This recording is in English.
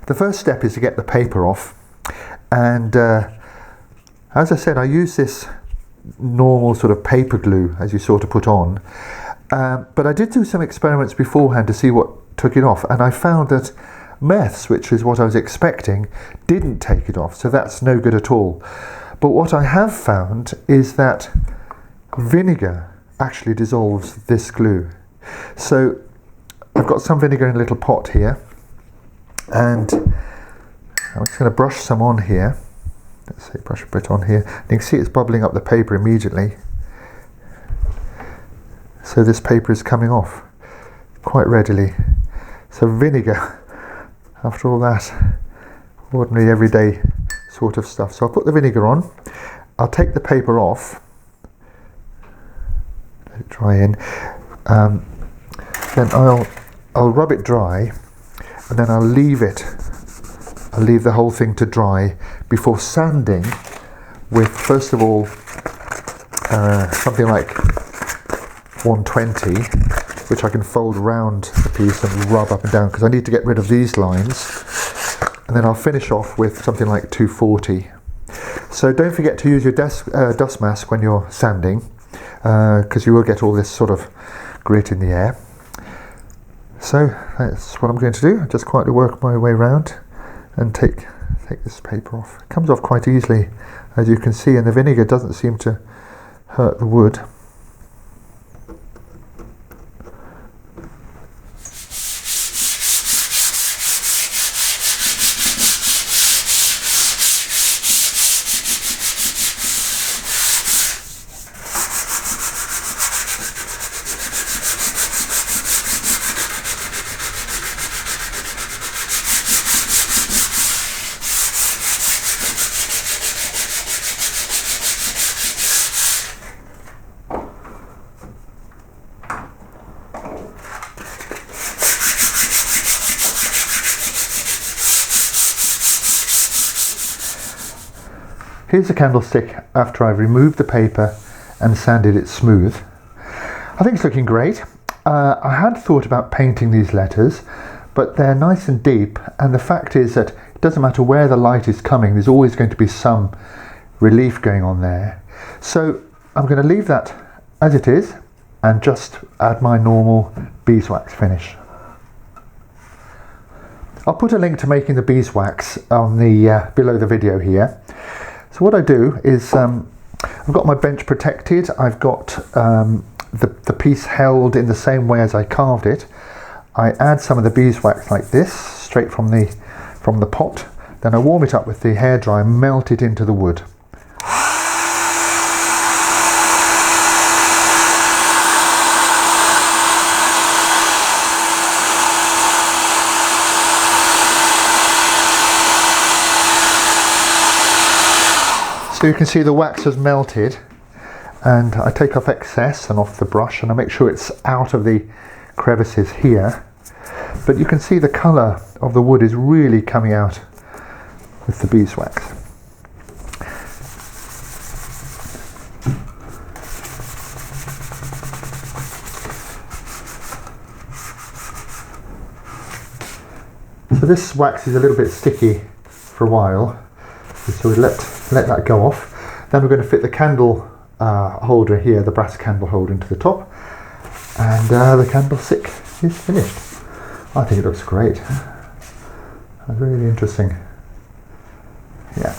The first step is to get the paper off, and as I said, I use this normal sort of paper glue as you sort of put on, but I did do some experiments beforehand to see what took it off, and I found that meths, which is what I was expecting, didn't take it off, so that's no good at all. But what I have found is that vinegar actually dissolves this glue. So I've got some vinegar in a little pot here, and I'm just going to brush some on here. Let's say brush a bit on here. And you can see it's bubbling up the paper immediately. So this paper is coming off quite readily. So vinegar, after all that ordinary everyday sort of stuff. So I'll put the vinegar on. I'll take the paper off. Let it dry in. Then I'll rub it dry, and then I'll leave the whole thing to dry before sanding with, first of all, something like 120, which I can fold round the piece and rub up and down, because I need to get rid of these lines. And then I'll finish off with something like 240. So don't forget to use your dust mask when you're sanding, because you will get all this sort of grit in the air. So that's what I'm going to do. Just quietly work my way around and take this paper off. It comes off quite easily, as you can see, and the vinegar doesn't seem to hurt the wood. Here's the candlestick after I've removed the paper and sanded it smooth. I think it's looking great. I had thought about painting these letters, but they're nice and deep, and the fact is that it doesn't matter where the light is coming, there's always going to be some relief going on there. So I'm going to leave that as it is and just add my normal beeswax finish. I'll put a link to making the beeswax on the below the video here. So what I do is I've got my bench protected. I've got the piece held in the same way as I carved it. I add some of the beeswax like this, straight from the pot. Then I warm it up with the hairdryer, melt it into the wood. So you can see the wax has melted, and I take off excess and off the brush, and I make sure it's out of the crevices here. But you can see the colour of the wood is really coming out with the beeswax. So this wax is a little bit sticky for a while, so we let that go off. Then we're going to fit the candle holder here, the brass candle holder, into the top, and the candlestick is finished. I think it looks great. Really interesting. Yeah.